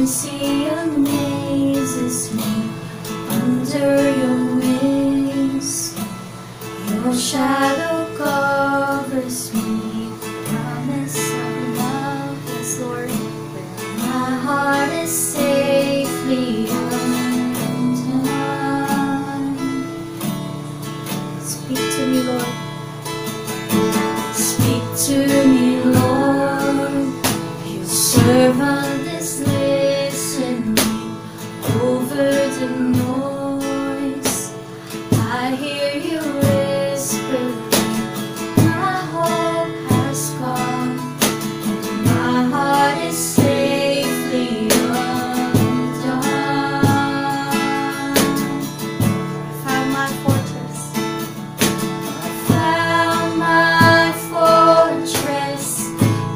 mercy amazes me. Under your wings, your shadow covers me. Promise of love, yes, Lord. My heart is safely undone. Speak to me, Lord. Speak to me, Lord. Your servant is listening over the noise. I hear you whisper, my hope has come, and my heart is safely undone. I found my fortress. I found my fortress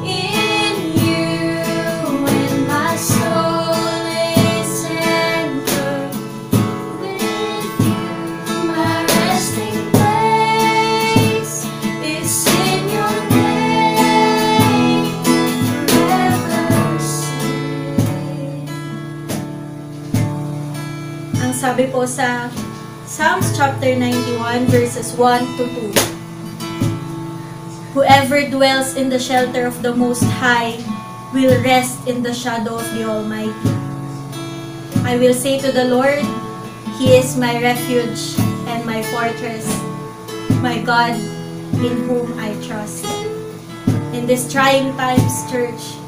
in you, and my soul is anchored with you. My resting place is in your name, forever safe. Ang sabi po sa Psalms chapter 91 verses 1 to 2. Whoever dwells in the shelter of the Most High will rest in the shadow of the Almighty. I will say to the Lord, He is my refuge and my fortress, my God in whom I trust. In these trying times, church,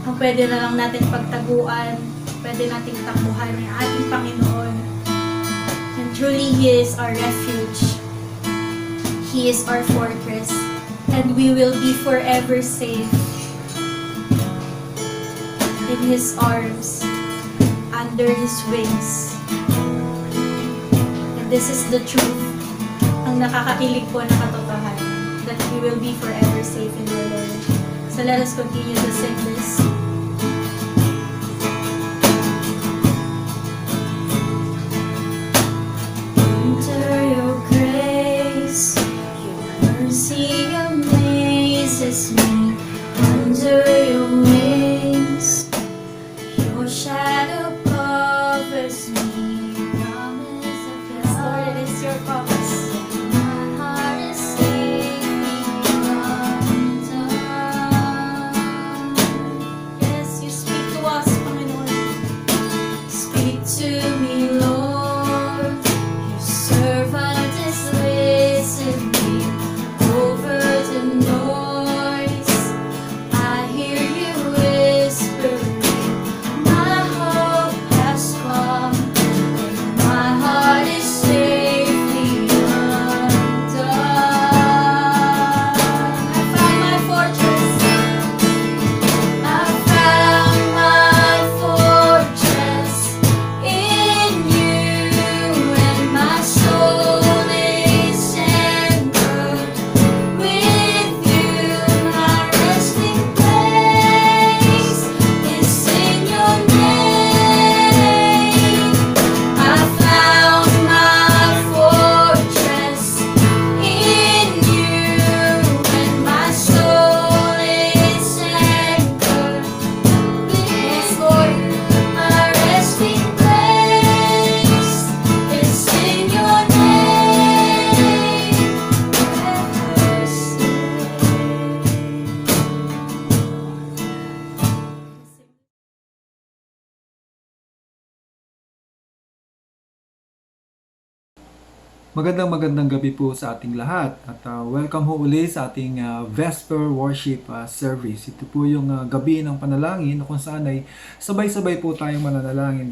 ang pwede na lang natin pagtaguan, pwede nating takbuhan ng ating Panginoon. And truly, He is our refuge. He is our fortress. And we will be forever safe in His arms, under His wings. And this is the truth, ang nakakakilig po na katotohanan, that we will be forever safe in the Lord. So let us continue to sing this. Under your grace, your mercy amazes me. Under your wings, your shadow covers me. Promise of yes, Lord, it is your promise. My heart is safely undone. Yes, you speak to us, Panginoon. Speak to me, Lord. Your servant is listening over the noise. I hear you whispering, my hope has come, and my heart is safely undone. I found my fortress. I found my fortress in you, and my soul is anchored with you. My resting place is in your name. I found my fortress in you, and my soul is anchored. Yes, Lord, my resting place is in your name, forever safe. Magandang gabi po sa ating lahat at welcome ho uli sa ating Vesper Worship Service. Ito po yung gabi ng panalangin kung saan ay sabay-sabay po tayong mananalangin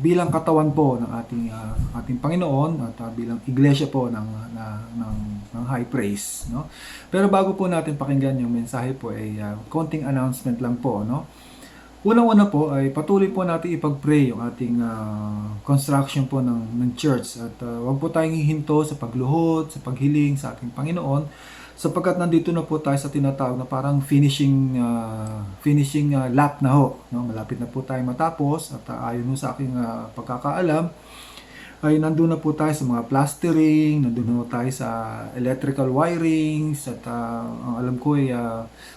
bilang katawan po ng ating Panginoon at bilang iglesia po ng High Praise, no? Pero bago po natin pakinggan yung mensahe po ay konting announcement lang po, no? Unang-una po ay patuloy po natin ipag-pray yung ating construction po ng church at wag po tayong hihinto sa pagluhod, sa paghiling sa ating Panginoon sapagkat nandito na po tayo sa tinatawag na parang finishing lap na ho, no? Malapit na po tayo matapos at ayon sa aking pagkakaalam ay nandun na po tayo sa mga plastering, nandun na tayo sa electrical wirings, at ang alam ko ay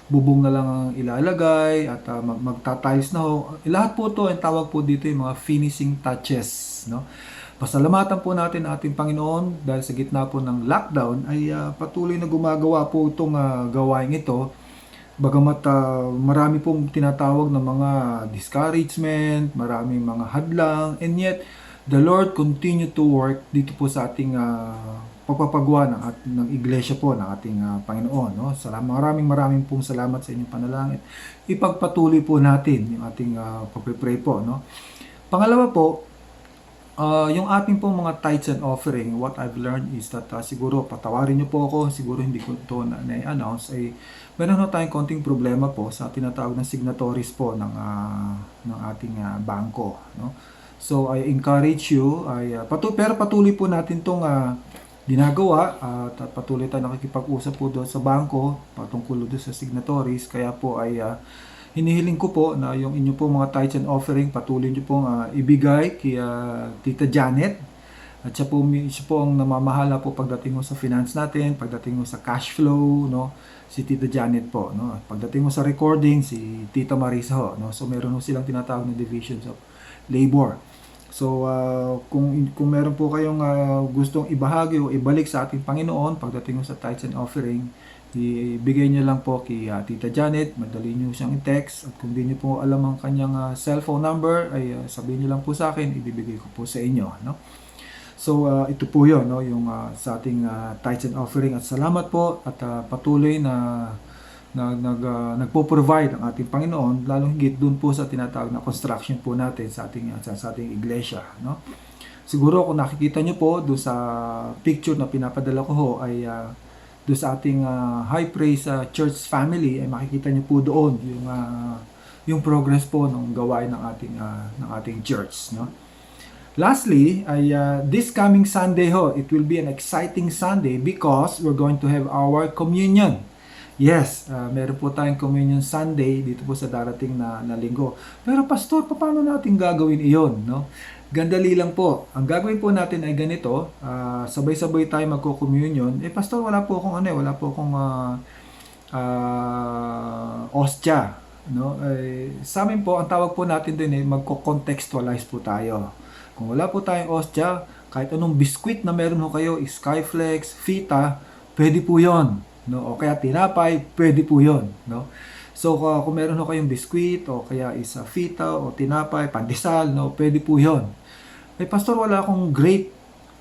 bubong na lang ang ilalagay, at magta-tiles na ho. Lahat po to, ang tawag po dito yung mga finishing touches, no? Pasalamatan po natin ating Panginoon dahil sa gitna po ng lockdown ay patuloy na gumagawa po itong gawain ito. Bagamat marami pong tinatawag na mga discouragement, maraming mga hadlang, and yet the Lord continue to work dito po sa ating pagpapagawa ng iglesia po ng ating Panginoon. No? Maraming pong salamat sa inyong panalangin. Ipagpatuloy po natin yung ating pagpipray po. No? Pangalawa po, yung ating pong mga tithes and offering, what I've learned is that siguro patawarin niyo po ako, siguro hindi ko ito na-announce, ay meron na tayong konting problema po sa tinatawag na signatories po ng ating bangko. No? So I encourage you, pero patuloy po natin itong ginagawa at patuloy tayo nakikipag-usap po doon sa bangko patungkol doon sa signatories. Kaya po ay hinihiling ko po na yung inyo po mga tithes and offering patuloy nyo pong ibigay kay Tita Janet. At siya po ang namamahala po pagdating mo sa finance natin, pagdating mo sa cash flow, no? Si Tita Janet po, no? Pagdating mo sa recording, si Tita Marisa ho, no? So meron silang tinatawag na divisions of labor. So kung meron po kayong gustong ibahagi o ibalik sa ating Panginoon pagdating mo sa tithes and offering, ibigay niyo lang po kay Tita Janet, madali niyo siyang i-text, at kung di niyo po alam ang kanyang cellphone number ay sabihin niyo lang po sa akin, ibibigay ko po sa inyo, no? So ito po 'yon, no, yung sa ating tithes and offering, at salamat po at patuloy na nagpo-provide ang ating Panginoon, lalong higit doon po sa tinatawag na construction po natin sa ating iglesia, no? Siguro kung nakikita niyo po doon sa picture na pinapadala ko ho ay doon sa ating High Praise Church family, ay makikita niyo po doon yung progress po ng gawain ng ating church, no? Lastly, ay this coming Sunday ho, it will be an exciting Sunday because we're going to have our communion. Yes, meron po tayong communion Sunday dito po sa darating na linggo. Pero pastor, paano natin gagawin iyon, no? Gandali lang po. Ang gagawin po natin ay ganito, sabay-sabay tayo magko-communion. Pastor, wala po akong ostya, no? Sa amin po, ang tawag po natin din ay magko-contextualize po tayo. Kung wala po tayong ostya, kahit anong biskwit na meron ho kayo, Skyflex, Fita, pwede po 'yon, no? O kaya tinapay, pwede po 'yon, no? So kung meron ho kayong biskwit o kaya is Fita o tinapay, pandesal, no, pwede po 'yon. Pastor, wala akong grape.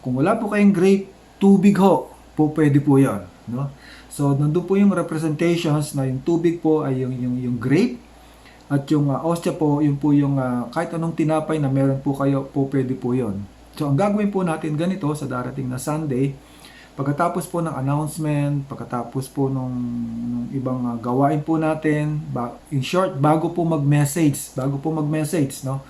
Kung wala po kayong grape, tubig ho, po pwede po 'yon, no? So nandoon po yung representations na yung tubig po ay yung grape, at yung ostya po, yun po yung kahit anong tinapay na meron po kayo, po pwede po yun. So ang gagawin po natin ganito sa darating na Sunday, pagkatapos po ng announcement, pagkatapos po nung ibang gawain po natin, in short, bago po mag-message, no?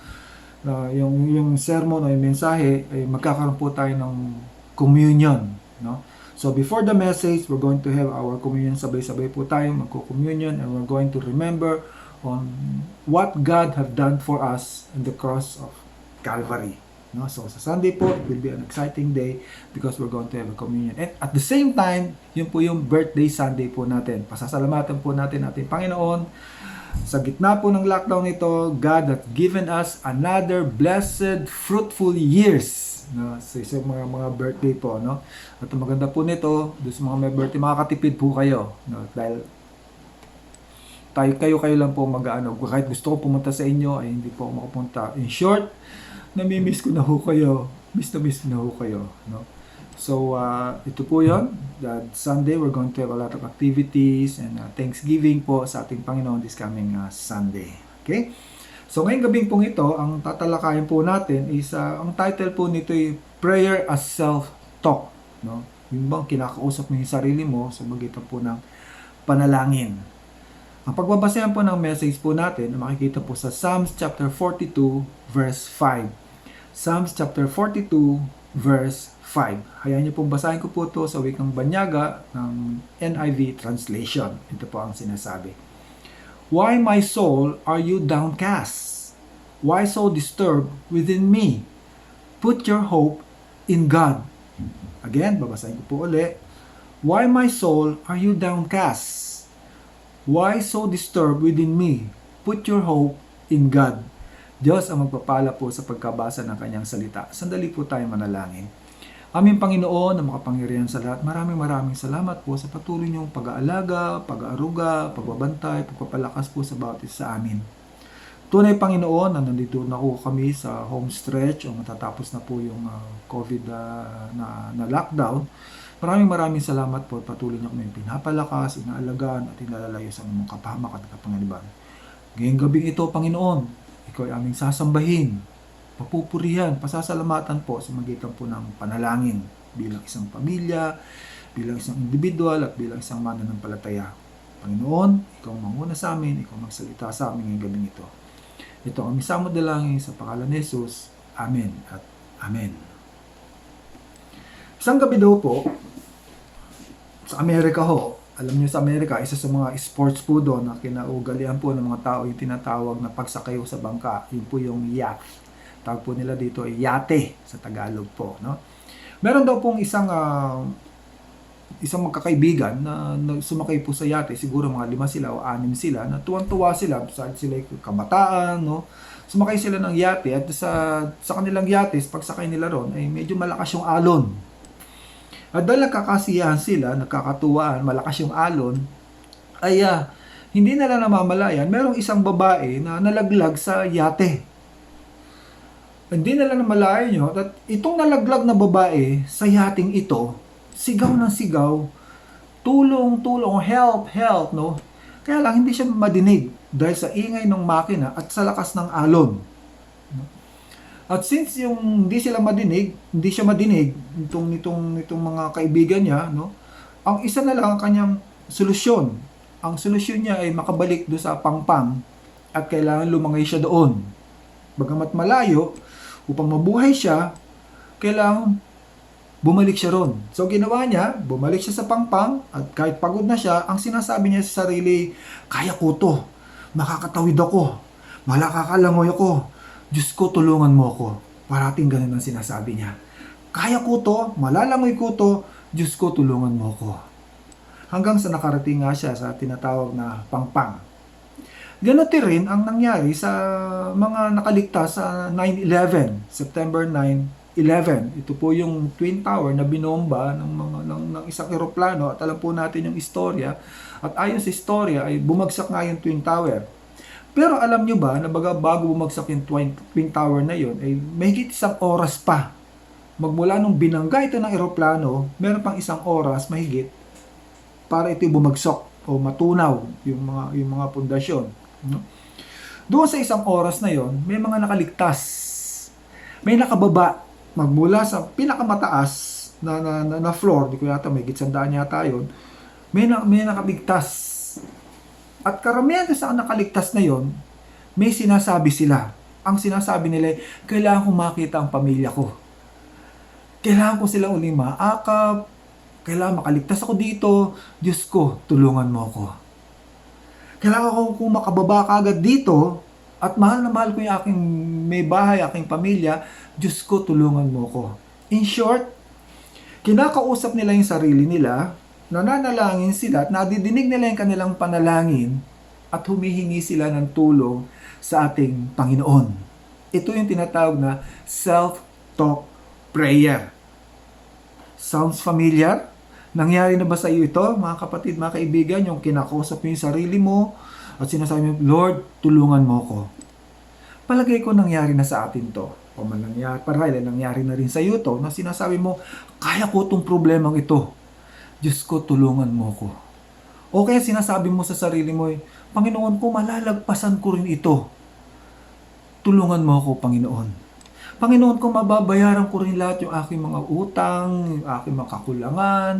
Yung sermon o yung mensahe, ay magkakaroon po tayo ng communion, no? So before the message, we're going to have our communion, sabay-sabay po tayo magko-communion, and we're going to remember on what God have done for us in the cross of Calvary. No? So sa Sunday po, it will be an exciting day because we're going to have a communion. And at the same time, yun po yung birthday Sunday po natin. Pasasalamatan po natin ating Panginoon. Sa gitna po ng lockdown ito, God has given us another blessed, fruitful years. No? So mga birthday po. No? At ang maganda po nito, doon sa mga may birthday, makakatipid po kayo. No? Dahil kayo lang po mag-ano. Kahit gusto ko pumunta sa inyo, ay hindi po ako makapunta. In short, namimiss ko na ho kayo. Miss na ho kayo. No? So, ito po yun. That Sunday, we're going to have a lot of activities and Thanksgiving po sa ating Panginoon this coming Sunday. Okay? So, ngayong gabing pong ito, ang tatalakayin po natin is, ang title po nito ay Prayer as Self-Talk. No? Yung bang kinakausap mo yung sarili mo sa magitan po ng panalangin. Ang pagbabasehan po ng message po natin, makikita po sa Psalms chapter 42 verse 5. Psalms chapter 42 verse 5. Hayaan niyo pong basahin ko po ito sa wikang Banyaga ng NIV translation. Ito po ang sinasabi. Why, my soul, are you downcast? Why so disturbed within me? Put your hope in God. Again, babasahin ko po uli. Why my soul are you downcast? Why so disturbed within me? Put your hope in God. Diyos ang magpapala po sa pagkabasa ng kanyang salita. Sandali po tayo manalangin. Aming Panginoon na makapangyarihan sa lahat, maraming salamat po sa patuloy niyong pag-aalaga, pag-aaruga, pagbabantay, pagpapalakas po sa bawat isa sa amin. Tunay Panginoon, na nandito na po kami sa home stretch o matatapos na po yung COVID na lockdown. Maraming salamat po at patuloy niyo kami pinapalakas, inaalagaan at inalalayo sa aming kapahamak at kapanganiban. Ngayong gabing ito, Panginoon, ikaw ay aming sasambahin, papupurihan, pasasalamatan po sa magitan po ng panalangin bilang isang pamilya, bilang isang individual at bilang isang mananampalataya. Panginoon, ikaw manguna sa amin, ikaw magsalita sa amin ngayong gabing ito. Ito ang aming samod dalangin sa pangalan ni Jesus. Amen at Amen. Isang gabi daw po, sa Amerika ho, alam niyo sa Amerika, isa sa mga sports po doon na kinaugalian po ng mga tao yung tinatawag na pagsakay sa bangka, yun po yung yacht. Tawag po nila dito ay yate sa Tagalog po, no? Meron daw pong isang magkakaibigan na sumakay po sa yate, siguro mga 5 sila o 6 sila, na tuwang-tuwa sila, sila kabataan, no? Sumakay sila ng yate at sa kanilang yate, pagsakay nila ron, ay medyo malakas yung alon. At dahil nagkakasiyahan sila, nagkakatuwaan, malakas yung alon, ay hindi nila namamalayan, merong isang babae na nalaglag sa yate. Hindi nila namalayan nyo, at itong nalaglag na babae sa yating ito, sigaw ng sigaw, tulong, help, no? Kaya lang hindi siya madinig dahil sa ingay ng makina at sa lakas ng alon. At since yung hindi siya madinig nitong mga kaibigan niya, no? Ang isa na lang ang kanyang solusyon. Ang solusyon niya ay makabalik do sa pangpang at kailangan lumangay siya doon. Bagamat malayo, upang mabuhay siya, kailangan bumalik siya ron. So ginawa niya, bumalik siya sa pangpang at kahit pagod na siya, ang sinasabi niya sa sarili, kaya ko to, makakatawid ako, malakakalangoy ako, Diyos ko tulungan mo ako. Parating ganun ang sinasabi niya. Kaya ko to, malalangoy ko to, Diyos ko tulungan mo ako. Hanggang sa nakarating nga siya sa tinatawag na pangpang. Ganun rin ang nangyari sa mga nakaligtas sa 9/11, September 9/11. Ito po yung Twin Tower na binomba ng isang eroplano at alam po natin yung istorya. At ayon sa istorya ay bumagsak nga yung Twin Tower. Pero alam nyo ba na bago bumagsak yung Twin Tower na yon ay mahigit 1 oras pa. Magmula nung binangga ito ng eroplano, meron pang 1 oras mahigit para ito bumagsak o matunaw yung mga pundasyon. No? Doon sa 1 oras na yon, may mga nakaligtas. May nakababa magmula sa pinakamataas na floor, di ko yata may gitsandaan yata yun. May nakaligtas. At karamihan sa nakaligtas na yon, may sinasabi sila. Ang sinasabi nila, kailangan ko makita ang pamilya ko. Kailangan ko sila uling maakap. Kailangan makaligtas ako dito. Diyos ko, tulungan mo ako. Kailangan ko makababa kagad dito at mahal na mahal ko yung aking may bahay, aking pamilya. Diyos ko, tulungan mo ako. In short, kinakausap nila yung sarili nila, nananalangin sila at nadidinig nila yung kanilang panalangin at humihingi sila ng tulong sa ating Panginoon. Ito yung tinatawag na self-talk prayer. Sounds familiar? Nangyari na ba sa iyo ito, mga kapatid, mga kaibigan, yung kinakausap mo yung sarili mo at sinasabi mo, Lord, tulungan mo ko. Palagay ko nangyari na sa atin to. O nangyari na rin sa iyo to, na sinasabi mo, kaya ko itong problemang ito. Diyos ko, tulungan mo ko. O kaya sinasabi mo sa sarili mo, Panginoon ko, malalagpasan ko rin ito. Tulungan mo ako, Panginoon. Panginoon ko, mababayaran ko rin lahat yung aking mga utang, yung aking mga kakulangan.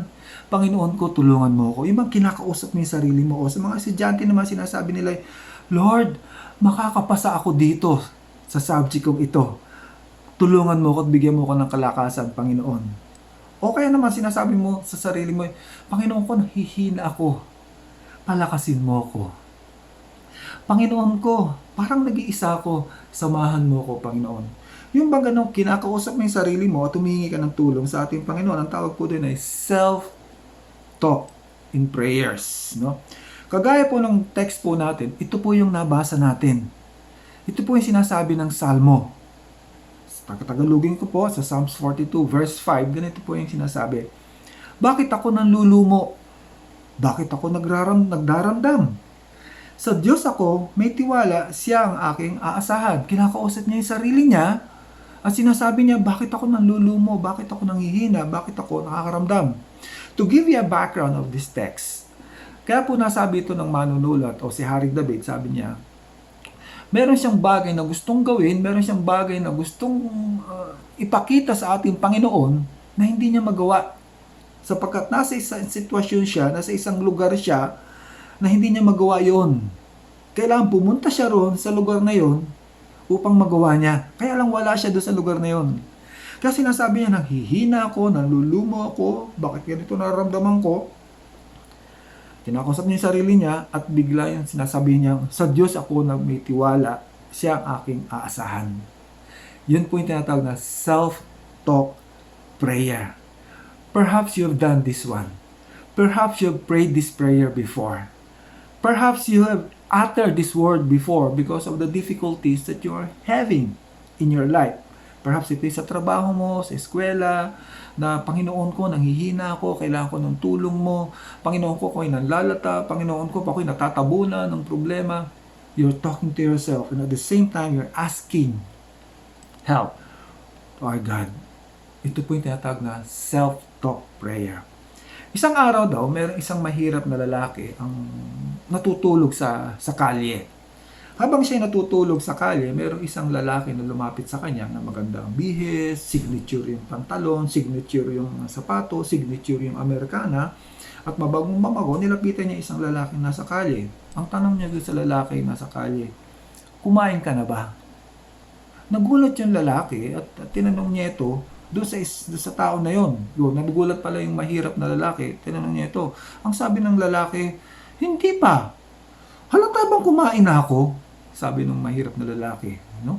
Panginoon ko, tulungan mo ako. Yung mga kinakausap mo yung sarili mo. O sa mga estudyante naman sinasabi nila, Lord, makakapasa ako dito sa subject kong ito. Tulungan mo ako at bigyan mo ko ng kalakasan, Panginoon. O kaya naman sinasabi mo sa sarili mo, Panginoon ko, nahihina ako. Palakasin mo ako. Panginoon ko, parang nag-iisa ako. Samahan mo ako, Panginoon. Yung bang ganun, kinakausap mo yung sarili mo at humingi ka ng tulong sa ating Panginoon. Ang tawag po din ay self-talk in prayers. No? Kagaya po ng text po natin, ito po yung nabasa natin. Ito po yung sinasabi ng Salmo. Tagalogin ko po sa Psalms 42 verse 5, ganito po yung sinasabi. Bakit ako nanlulumo? Bakit ako nagdaramdam? Sa Diyos ako may tiwala, siya ang aking aasahan. Kinakausap niya yung sarili niya at sinasabi niya, bakit ako nanlulumo? Bakit ako nanghihina? Bakit ako nakakaramdam? To give you a background of this text, kaya po nasabi ito ng manunulat o si Haring David, sabi niya, meron siyang bagay na gustong gawin, meron siyang bagay na gustong ipakita sa ating Panginoon na hindi niya magawa. Sapagkat nasa isang sitwasyon siya, nasa isang lugar siya, na hindi niya magawa yon. Kailangan pumunta siya roon sa lugar na yon upang magawa niya. Kaya lang wala siya doon sa lugar na yon. Kaya sinasabi niya, nanghihina ako, nanlulumo ako, bakit ganito nararamdaman ko? Kinakausap niya yung sarili niya at bigla yung sinasabi niya, sa Diyos ako na may tiwala, siya ang aking aasahan. Yun po yung tinatawag na self-talk prayer. Perhaps you've done this one. Perhaps you've prayed this prayer before. Perhaps you have uttered this word before because of the difficulties that you are having in your life. Perhaps ito sa trabaho mo, sa eskwela, na Panginoon ko, nanghihina ako, kailangan ko ng tulong mo. Panginoon ko, ako'y nanlalata. Panginoon ko, ako'y natatabunan ng problema. You're talking to yourself and at the same time, you're asking help to our God. Ito po yung tinatawag na self-talk prayer. Isang araw daw, mayroong isang mahirap na lalaki ang natutulog sa kalye. Habang siya natutulog sa kalye, mayroong isang lalaki na lumapit sa kanya na maganda ang bihis, signature yung pantalon, signature yung sapato, signature yung Amerikana, at mabagong mamago, nilapitan niya isang lalaki nasa kalye. Ang tanong niya doon sa lalaki nasa kalye, kumain ka na ba? Nagulat yung lalaki at tinanong niya ito, doon sa tao na yon. Nagugulat pala yung mahirap na lalaki. Tinanong niya ito. Ang sabi ng lalaki, hindi pa. Halata bang kumain na ako? Sabi ng mahirap na lalaki. No?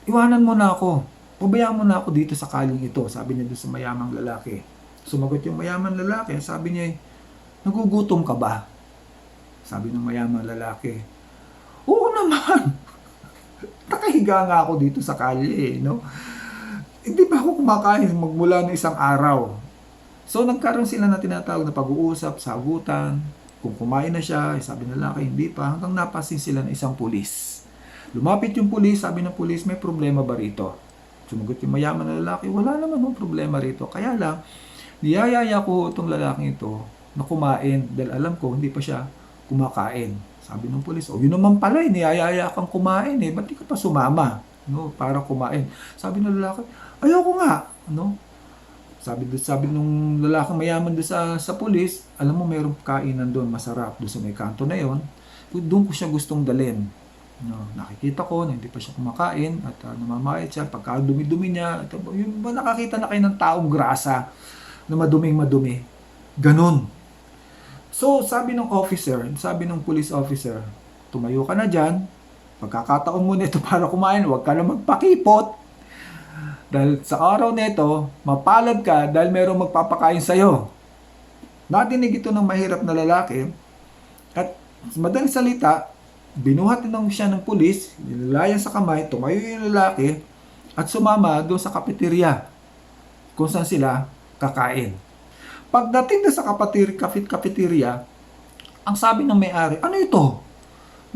Iwanan mo na ako. Pabayaan mo na ako dito sa kaling ito. Sabi niya doon sa mayamang lalaki. Sumagot yung mayamang lalaki. Sabi niya, nagugutom ka ba? Sabi ng mayamang lalaki, oo naman. Nakahiga nga ako dito sa kalye. No? Hindi pa ako kumakain magmula ng isang araw. So nagkaroon sila na tinatawag na pag-uusap, sagutan. Kung kumain na siya, sabi ng lalaki, hindi pa. Hanggang napasin sila ng isang pulis. Lumapit yung pulis, sabi ng pulis, may problema ba rito? Sumagot yung mayaman na lalaki, wala naman ng problema rito. Kaya lang, niyayaya ko itong lalaking ito na kumain dahil alam ko hindi pa siya kumakain. Sabi ng pulis, yun naman pala, niyayaya kang kumain ba't di ka pa sumama? No, para kumain. Sabi ng lalaki, ayoko nga, no? Sabi nung lalaking mayaman doon sa pulis, alam mo mayroong kainan doon, masarap doon sa may kanto na yon. Doon ko siya gustong dalhin. No, nakikita ko na hindi pa siya kumakain at namamayat siya pagka dumi-dumi niya. Yung nakakita na kayo ng taong grasa na maduming-madumi. Ganon. So, sabi ng police officer, tumayo ka na dyan, pagkakataon mo nito para kumain, huwag ka na magpakipot. Dahil sa araw nito, mapalad ka dahil mayroong magpapakain sa'yo. Nadinig ito ng mahirap na lalaki at madaling salita, binuhat nang siya ng pulis, nilalayan sa kamay, tumayo yung lalaki at sumama doon sa cafeteria kung saan sila kakain. Pagdating doon sa cafeteria, ang sabi ng may-ari, ano ito?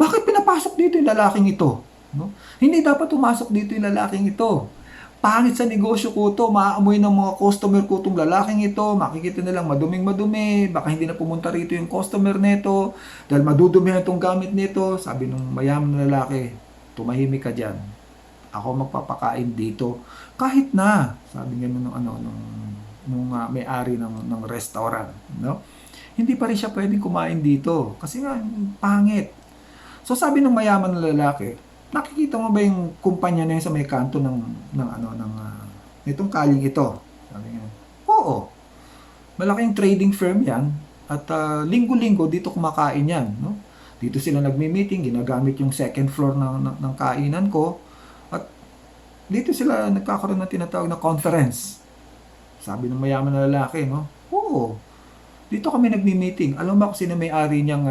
Bakit pinapasok dito yung lalaking ito? No? Hindi dapat pumasok dito yung lalaking ito. Pangit sa negosyo ko to, maaamoy ng mga customer ko itong lalaking ito, makikita nilang maduming-madumi, baka hindi na pumunta rito yung customer nito, dahil madudumihan itong gamit nito. Sabi ng mayaman na lalaki, tumahimik ka dyan. Ako magpapakain dito. Kahit na, sabi nga nung may-ari ng restaurant. No? Hindi pa rin siya pwedeng kumain dito, kasi nga, pangit. So sabi ng mayaman na lalaki, nakikita mo ba yung kumpanya na yun sa may kanto nitong kaling ito? Sabi niya, oo. Malaking trading firm yan at linggo-linggo dito kumakain yan. No? Dito sila nagmi-meeting, ginagamit yung second floor ng kainan ko at dito sila nagkakaroon ng tinatawag na conference. Sabi ng mayaman na lalaki, no? Oo, dito kami nagmi-meeting. Alam mo kung sino may-ari niyang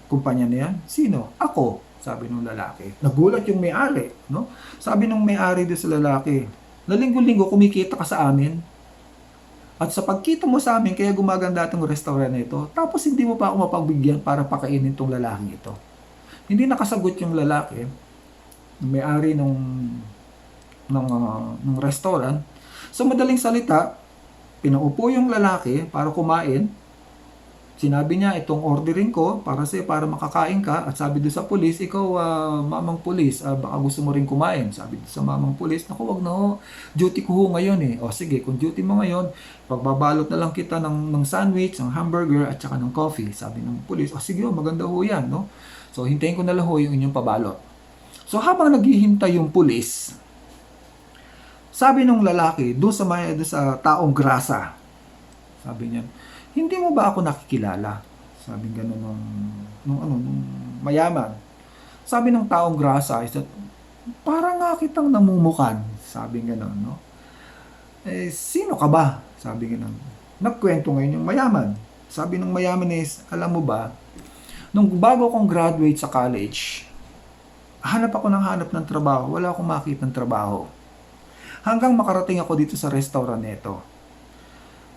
kumpanya na yan? Sino? Ako, sabi ng lalaki. Nagulat yung may-ari, no? Sabi ng may-ari doon sa lalaki, na linggo-linggo kumikita ka sa amin. At sa pagkita mo sa amin, kaya gumaganda itong restaurant na ito. Tapos hindi mo pa ako mapagbigyan para pakainin itong lalaking ito. Hindi nakasagot yung lalaki, may-ari ng restaurant. Sa madaling salita, pinaupo yung lalaki para kumain. Sinabi niya, itong ordering ko para makakain ka. At sabi doon sa pulis, ikaw mamang pulis, baka gusto mo rin kumain. Sabi doon sa mamang pulis, naku wag na ho, duty ko ho ngayon eh. O sige, kung duty mo ngayon, pagbabalot na lang kita ng sandwich, ng hamburger, at saka ng coffee. Sabi ng pulis, o sige ho, maganda ho yan, no? So hintayin ko na lang ho yung inyong pabalot. So habang naghihintay yung pulis, sabi nung lalaki, doon sa taong grasa, sabi niya, hindi mo ba ako nakikilala? Sabi gano'n nung mayaman. Sabi ng taong grasa, is that, parang nga kitang namumukan. Sabi gano'n, no? Sino ka ba? Sabi gano'n. Nagkwento ngayon yung mayaman. Sabi ng mayaman is, alam mo ba, nung bago akong graduate sa college, hanap ng trabaho. Wala akong makita ng trabaho. Hanggang makarating ako dito sa restaurant nito.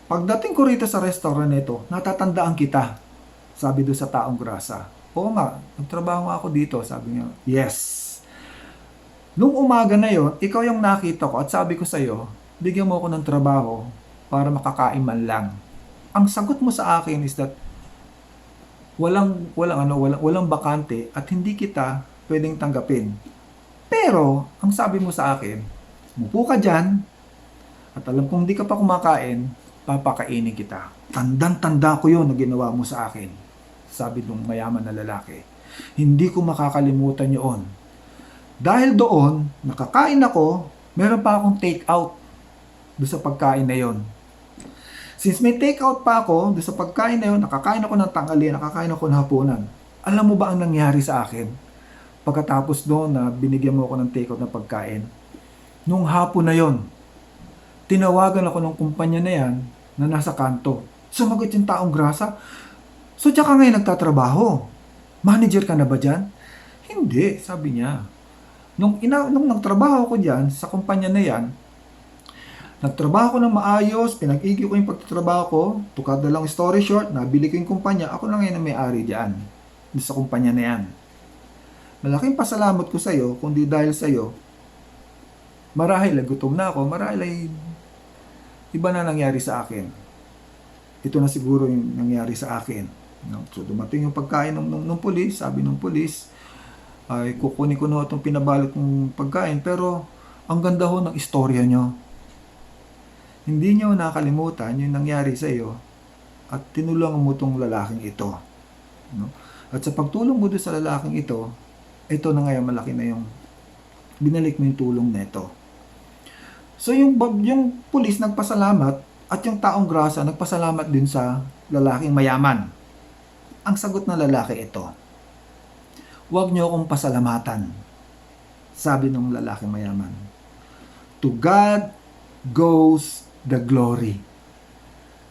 Pagdating ko rito sa restaurant nito, natatandaan kita. Sabi doon sa taong grasa. Oo nga, nagtrabaho nga ako dito. Sabi niya, yes. Nung umaga na yon, ikaw yung nakita ko at sabi ko sa'yo, bigyan mo ako ng trabaho para makakain man lang. Ang sagot mo sa akin is that walang bakante at hindi kita pwedeng tanggapin. Pero, ang sabi mo sa akin, mupo ka dyan, at alam kong di ka pa kumakain, papakainin kita. Tandang-tanda ko yun na ginawa mo sa akin. Sabi nung mayaman na lalaki. Hindi ko makakalimutan yun. Dahil doon, nakakain ako, meron pa akong take out doon sa pagkain na yon. Since may take out pa ako doon sa pagkain na yon, nakakain ako ng tanghali, nakakain ako ng hapunan. Alam mo ba ang nangyari sa akin? Pagkatapos doon na binigyan mo ako ng take out na pagkain, nung hapon na yon, tinawagan ako ng kumpanya na yan na nasa kanto. Sumagot yung taong grasa. So, diyan ka ngayon nagtatrabaho. Manager ka na ba dyan? Hindi, sabi niya. Nung nagtrabaho ako dyan sa kumpanya na yan, nagtrabaho ko ng maayos, pinag-igi ko yung pagtatrabaho ko, to cut the long story short, nabili ko yung kumpanya, ako na ngayon ang may-ari dyan, sa kumpanya na yan. Malaking pasalamat ko sa'yo, kundi dahil sa'yo, marahil ay gutom na ako, marahil ay iba na nangyari sa akin. Ito na siguro yung nangyari sa akin. No? So dumating yung pagkain ng pulis, sabi ng pulis, ay kukunin ko na itong pinabalot ng pagkain, pero ang ganda ho ng istorya nyo. Hindi nyo nakalimutan yung nangyari sa iyo at tinulungan mo itong lalaking ito. No? At sa pagtulong mo doon sa lalaking ito na ngayon malaki na yung binalik mo yung tulong neto. So yung pulis nagpasalamat at yung taong grasa nagpasalamat din sa lalaking mayaman. Ang sagot ng lalaki ito, huwag niyo akong pasalamatan, sabi ng lalaking mayaman. To God goes the glory.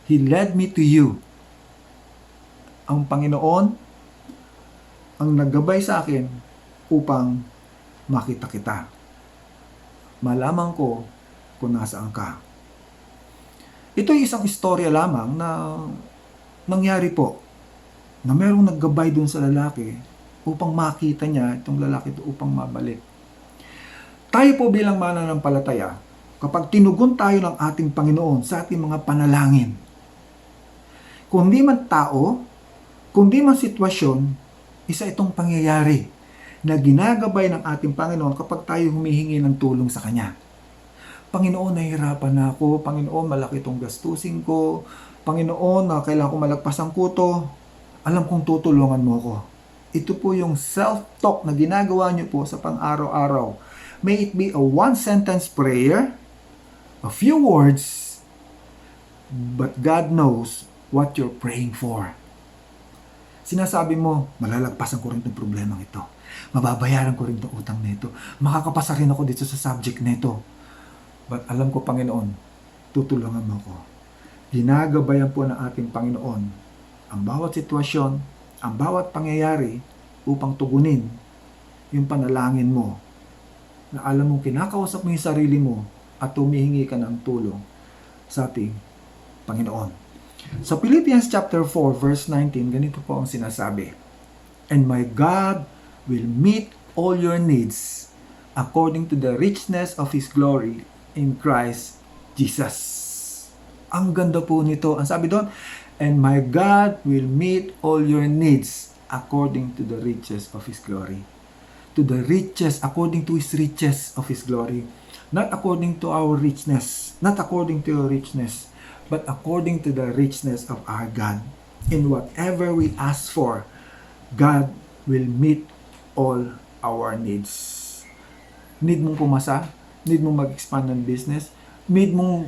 He led me to you. Ang Panginoon ang naggabay sa akin upang makita kita. Malaman ko kung nasaan ka. Ito ay isang istorya lamang na nangyari po na merong naggabay dun sa lalaki upang makita niya itong lalaki ito upang mabalik. Tayo po bilang mananampalataya, kapag tinugon tayo ng ating Panginoon sa ating mga panalangin, kung di man tao, kung di man sitwasyon, isa itong pangyayari na ginagabay ng ating Panginoon kapag tayo humihingi ng tulong sa Kanya. Panginoon, nahihirapan na ako. Panginoon, malaki itong gastusin ko. Panginoon, kailangan ko malagpas ang kuto. Alam kong tutulungan mo ako. Ito po yung self-talk na ginagawa niyo po sa pang-araw-araw. May it be a one-sentence prayer, a few words, but God knows what you're praying for. Sinasabi mo, malalagpasan ko rin itong problema ito. Mababayaran ko rin itong utang na ito. Makakapasa rin ako dito sa subject na ito. But alam ko, Panginoon, tutulungan mo ako. Ginagabayan po ng ating Panginoon ang bawat sitwasyon, ang bawat pangyayari upang tugunin yung panalangin mo na alam mong kinakausap mo yung sarili mo at humihingi ka ng tulong sa ating Panginoon. Sa Philippians chapter 4 verse 19, ganito po ang sinasabi. And my God will meet all your needs according to the richness of His glory in Christ Jesus. Ang ganda po nito. Ang sabi doon, and my God will meet all your needs according to the riches of His glory. To the riches, according to His riches of His glory. Not according to our richness. Not according to your richness. But according to the richness of our God. In whatever we ask for, God will meet all our needs. Need mong pumasa? Need mong mag-expand ng business? Need mong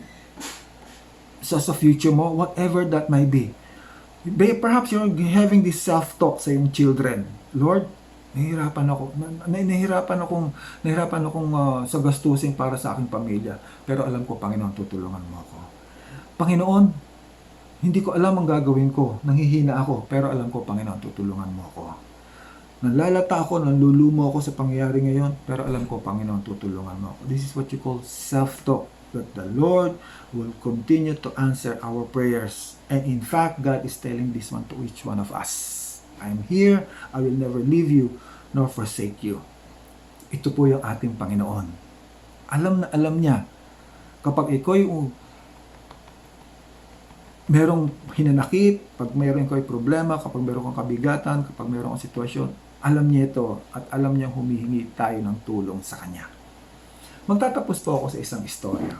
sa future mo? Whatever that might be. Perhaps you're having this self-talk sa iyong children. Lord, nahihirapan akong sa gastusin para sa aking pamilya. Pero alam ko, Panginoon, tutulungan mo ako. Panginoon, hindi ko alam ang gagawin ko. Nanghihina ako, pero alam ko, Panginoon, tutulungan mo ako. Nalalata ako, nanlulumo ako sa pangyayari ngayon, pero alam ko, Panginoon, tutulungan mo ako. This is what you call self-talk. That the Lord will continue to answer our prayers. And in fact, God is telling this one to each one of us. I am here, I will never leave you, nor forsake you. Ito po yung ating Panginoon. Alam na alam niya, kapag iko'y merong hinanakit, pag mayroon kang problema, kapag mayroon kang kabigatan, kapag mayroon kang sitwasyon, alam niya ito at alam niyang humihingi tayo ng tulong sa Kanya. Magtatapos po ako sa isang istorya.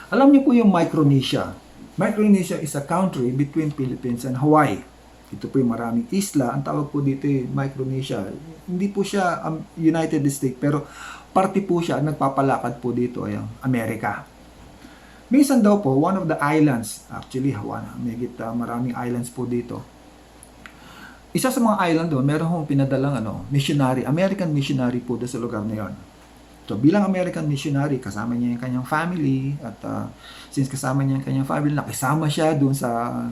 Alam niyo po yung Micronesia. Micronesia is a country between Philippines and Hawaii. Ito po yung maraming isla. Ang tawag po dito ay Micronesia. Hindi po siya United States, pero parte po siya, nagpapalakad po dito ay ang Amerika. Minsan daw po, one of the islands, actually, maraming islands po dito. Isa sa mga island doon, meron hong pinadalang missionary, American missionary po doon sa lugar na yon. So, bilang American missionary, kasama niya yung kanyang family, at since kasama niya yung kanyang family, nakisama siya doon sa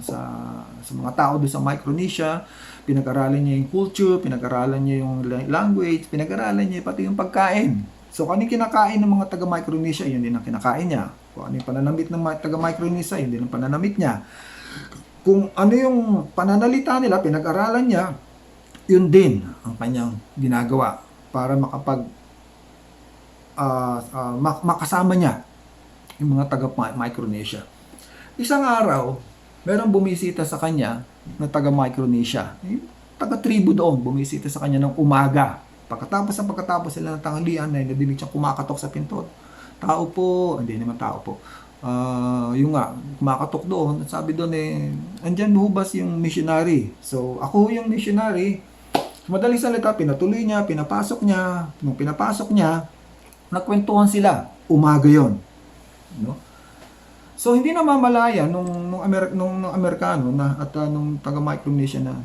mga tao doon sa Micronesia, pinag-aralan niya yung culture, pinag-aralan niya yung language, pinag-aralan niya pati yung pagkain. So, kung ano yung kinakain ng mga taga-Micronesia, yun din ang kinakain niya. Kung ano yung pananamit ng taga-Micronesia, yun din ang pananamit niya. Kung ano yung pananalita nila, pinag-aralan niya, yun din ang kanyang ginagawa para makasama niya yung mga taga-Micronesia. Isang araw, merong bumisita sa kanya na taga-Micronesia. Taga-tribu doon, bumisita sa kanya ng umaga. Pagkatapos sila ng tanghalian, nadinig siyang kumakatok sa pinto. Tao po, hindi naman tao po. Yung nga, kumakatok doon. At sabi doon andyan buhubas yung missionary. So, ako yung missionary. Madaling salita, pinatuloy niya, pinapasok niya. Nung pinapasok niya, nagkwentuhan sila. Umaga yon, no? So, hindi na mamalaya nung Amerikano at nung taga-Micronesia na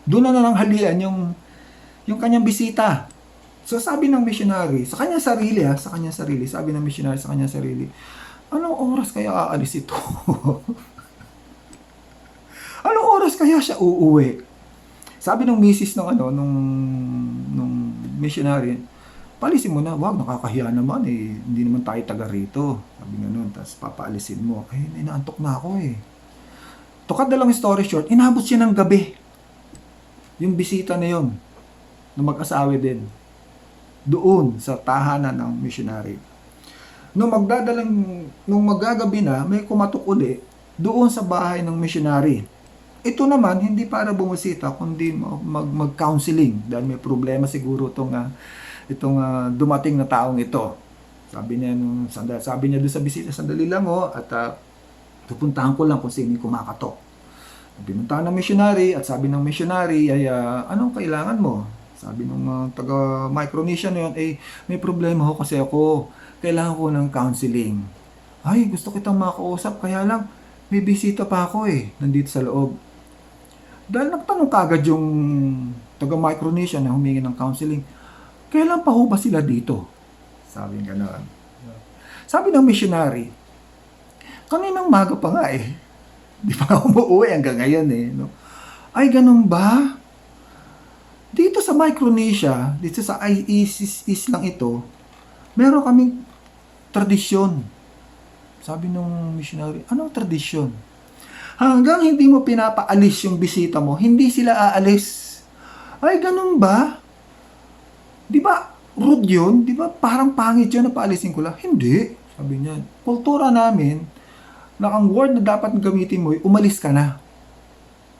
doon na nanghalian yung kanyang bisita. So, sabi ng missionary, sa kanyang sarili, sabi ng missionary sa kanyang sarili, anong oras kaya aalis ito? Anong oras kaya siya uuwi? Sabi ng misis nung missionary, palisin mo na, wag, nakakahiya naman hindi naman tayo taga rito. Sabi nga nun, tapos papaalisin mo. Inaantok na ako To cut the long story short, inabot siya ng gabi. Yung bisita na yun, na mag-asawa din, doon sa tahanan ng missionary. Nung magagabi na, may kumatok uli doon sa bahay ng missionary. Ito naman, hindi para bumusita, kundi mag-counseling dahil may problema siguro itong dumating na taong ito. Sabi niya doon sa bisita, sandali lang at pupuntahan ko lang kung sino yung kumakatok. Pinuntahan ng missionary at sabi ng missionary ay anong kailangan mo? Sabi ng taga-Micronesia na yun, may problema ho kasi ako. Kailangan ko ng counseling. Ay, gusto kitang makausap, kaya lang, may bisita pa ako nandito sa loob. Dahil nagtanong kagad yung taga Micronesia na humingi ng counseling, kailan pa ho ba sila dito? Sabi nga gano'n. Sabi ng missionary, kaninang maga pa nga eh. Di pa nga umuwi hanggang ngayon eh. No? Ay, ganun ba? Dito sa Micronesia, dito sa islang ito, meron kaming tradisyon. Sabi nung missionary, anong tradisyon? Hanggang hindi mo pinapaalis yung bisita mo, hindi sila aalis. Ay, ganun ba? Di ba, rude yun? Di ba, parang pangit yun na paalisin ko lang? Hindi. Sabi niya, kultura namin, na ang word na dapat gamitin mo, umalis ka na.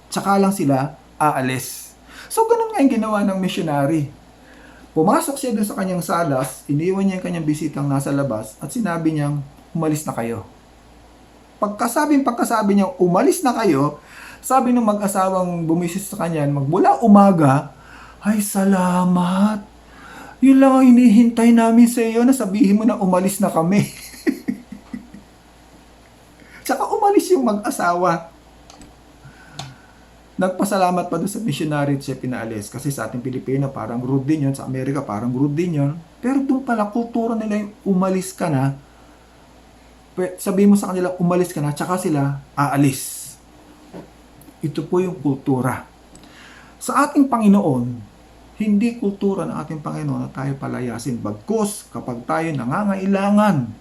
Tsaka lang sila aalis. So, ganun nga yung ginawa ng missionary. Pumasok siya doon sa kanyang salas, iniwan niya yung kanyang bisitang nasa labas, at sinabi niyang, umalis na kayo. Pagkasabi niyang, umalis na kayo, sabi ng mag-asawang bumisis sa kanya, magmula umaga, ay salamat. Yun lang ang hinihintay namin sa iyo na sabihin mo na umalis na kami. Tsaka umalis yung mag-asawa. Nagpasalamat pa doon sa missionary at siya pinaalis. Kasi sa ating Pilipino, parang rude din yun. Sa Amerika, parang rude din yun. Pero doon pala, kultura nila yung umalis ka na. Sabihin mo sa kanila, umalis ka na, tsaka sila aalis. Ito po yung kultura. Sa ating Panginoon, hindi kultura ng ating Panginoon na tayo palayasin. Bagkus, kapag tayo nangangailangan,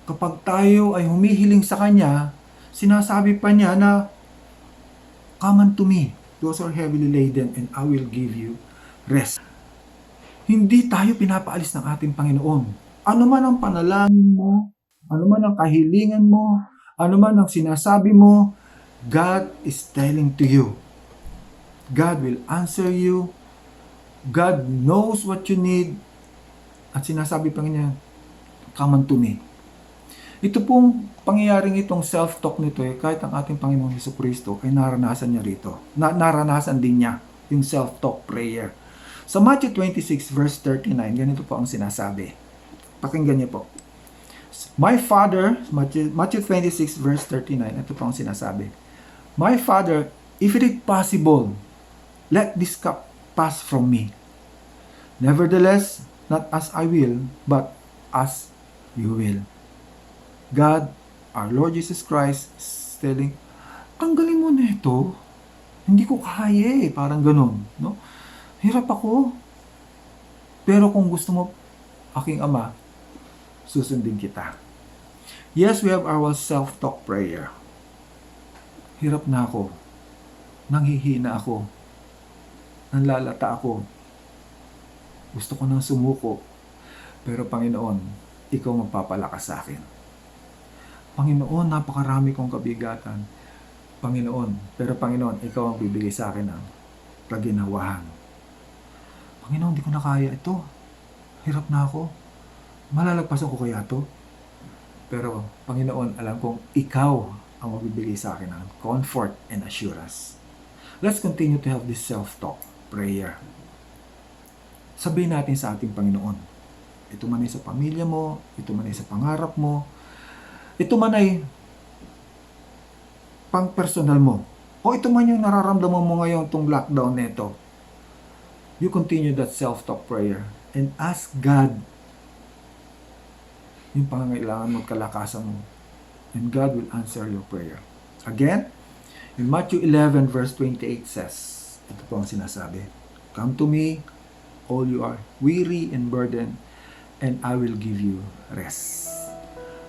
kapag tayo ay humihiling sa Kanya, sinasabi pa niya na, come unto me, those are heavily laden, and I will give you rest. Hindi tayo pinapaalis ng ating Panginoon. Ano man ang panalangin mo, ano man ang kahilingan mo, ano man ang sinasabi mo, God is telling to you. God will answer you. God knows what you need. At sinasabi pa niya, come unto me. Ito pong pangyayaring itong self-talk nito kahit ang ating Panginoong Hesukristo ay naranasan niya rito. Naranasan din niya yung self-talk prayer. Sa Matthew 26 verse 39, ganito po ang sinasabi. Pakinggan niyo po. My Father, Matthew 26 verse 39, ito po ang sinasabi. My Father, if it is possible, let this cup pass from me. Nevertheless, not as I will, but as you will. God, our Lord Jesus Christ, is telling, tanggalin mo na ito. Hindi ko kaya eh. Parang ganun. No? Hirap ako. Pero kung gusto mo, aking Ama, susundin kita. Yes, we have our self-talk prayer. Hirap na ako. Nanghihina ako. Nanlalata ako. Gusto ko nang sumuko. Pero Panginoon, ikaw magpapalakas sa akin. Panginoon, napakarami kong kabigatan. Pero Panginoon, ikaw ang bibigay sa akin ng kaginawahan. Panginoon, hindi ko na kaya ito. Hirap na ako. Malalagpasan ko kaya ito. Pero Panginoon, alam kong ikaw ang magbibigay sa akin ng comfort and assurance. Let's continue to have this self-talk prayer. Sabihin natin sa ating Panginoon, ito man ay sa pamilya mo, ito man ay sa pangarap mo, ito man ay pang-personal mo, o ito man yung nararamdaman mo ngayon itong lockdown nito, you continue that self-talk prayer and ask God yung pangangailangan mo at kalakasan mo. And God will answer your prayer. Again, in Matthew 11 verse 28 says, ito po ang sinasabi, come to me, all you are weary and burdened, and I will give you rest.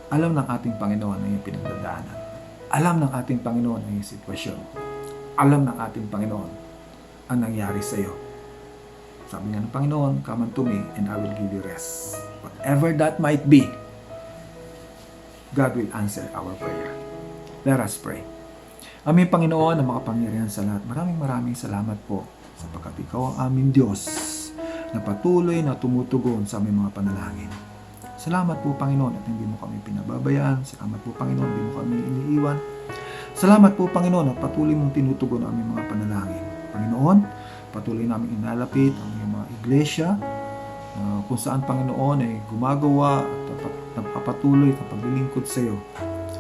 Alam ng ating Panginoon ang iyong pinagdadaanan. Alam ng ating Panginoon ang iyong sitwasyon. Alam ng ating Panginoon ang nangyari sa iyo. Sabi nga ng Panginoon, come unto me and I will give you rest. Whatever that might be, God will answer our prayer. Let us pray. Aming Panginoon na makapangyarihan sa lahat, maraming salamat po sapagkat ikaw ang aming Diyos na patuloy na tumutugon sa aming mga panalangin. Salamat po Panginoon at hindi mo kami pinababayaan. Salamat po Panginoon, hindi mo kami iniiwan. Salamat po Panginoon at patuloy mong tinutugon ang aming mga panalangin. Panginoon, patuloy namin inalapit ang iyong mga iglesia kung saan Panginoon ay gumagawa at nagpapatuloy sa paglilingkod sa iyo.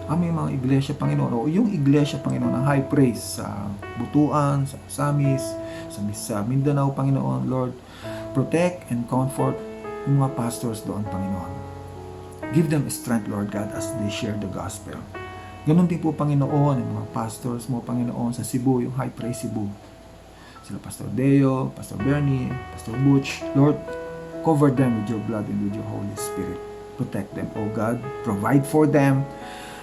aming mga iglesia, Panginoon, o yung iglesia, Panginoon, ng high praise sa Butuan, sa Samis, sa Mindanao, Panginoon. Lord, protect and comfort yung mga pastors doon, Panginoon. Give them strength, Lord God, as they share the gospel. Ganon din po, Panginoon, yung mga pastors mo, Panginoon, sa Cebu, yung high praise Cebu. Sila Pastor Deo, Pastor Bernie, Pastor Butch. Lord, cover them with your blood and with your Holy Spirit. Protect them, O God. Provide for them.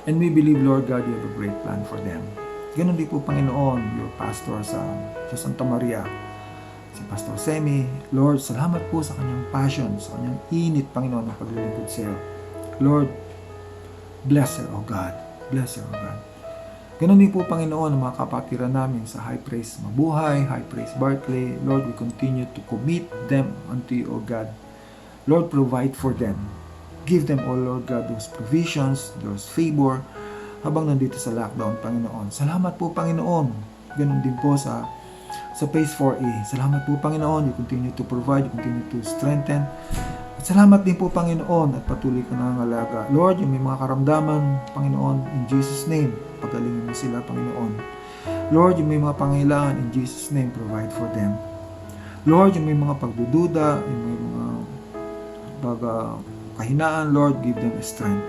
And we believe, Lord God, you have a great plan for them. Ganon din po, Panginoon, your pastor sa Santa Maria, si Pastor Semi. Lord, salamat po sa kanyang passion, sa kanyang init, Panginoon, ng paglilingkod sa iyo. Lord, bless her, O God. Bless her, O God. Ganon din po, Panginoon, ang mga kapatiran namin sa High Praise Mabuhay, High Praise Barclay. Lord, we continue to commit them unto you, O God. Lord, provide for them. Give them, O Lord God, those provisions, those favor, habang nandito sa lockdown, Panginoon. Salamat po, Panginoon. Ganon din po sa Phase 4A. Salamat po, Panginoon. You continue to provide, you continue to strengthen. At salamat din po, Panginoon, at patuloy ka nangangalaga. Lord, yung may mga karamdaman, Panginoon, in Jesus' name, pagalingin mo sila, Panginoon. Lord, yung may mga pangailangan, in Jesus' name, provide for them. Lord, yung may mga pagdududa, yung may mga kahinaan, Lord, give them strength.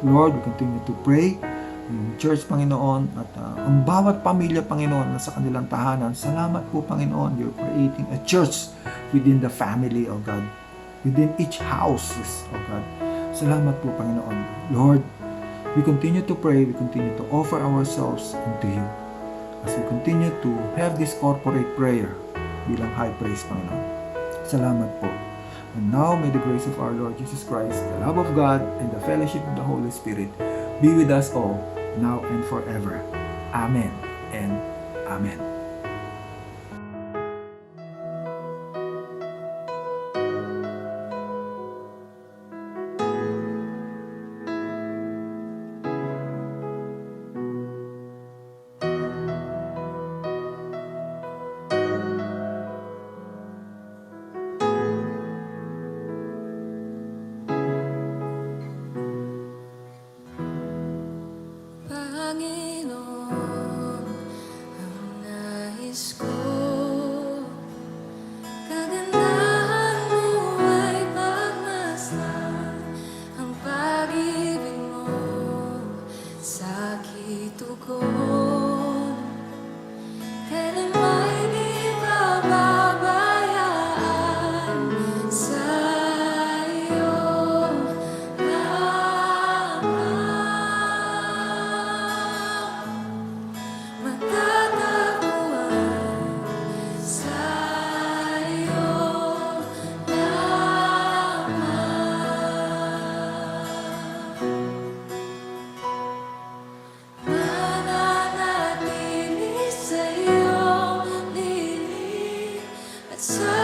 Lord, we continue to pray yung church, Panginoon, at ang bawat pamilya, Panginoon, na sa kanilang tahanan. Salamat po, Panginoon, you're creating a church within the family, O God, within each house, O God. Salamat po, Panginoon. Lord, we continue to pray, we continue to offer ourselves unto you as we continue to have this corporate prayer bilang high praise, Panginoon. Salamat po. And now, may the grace of our Lord Jesus Christ, the love of God, and the fellowship of the Holy Spirit be with us all, now and forever. Amen and Amen. Panginoon, ang nais ko, kagandahan mo ay pagmasdan, ang pag-ibig mo sa kitugon, kailan may di pababayaan sa iyo lamang. So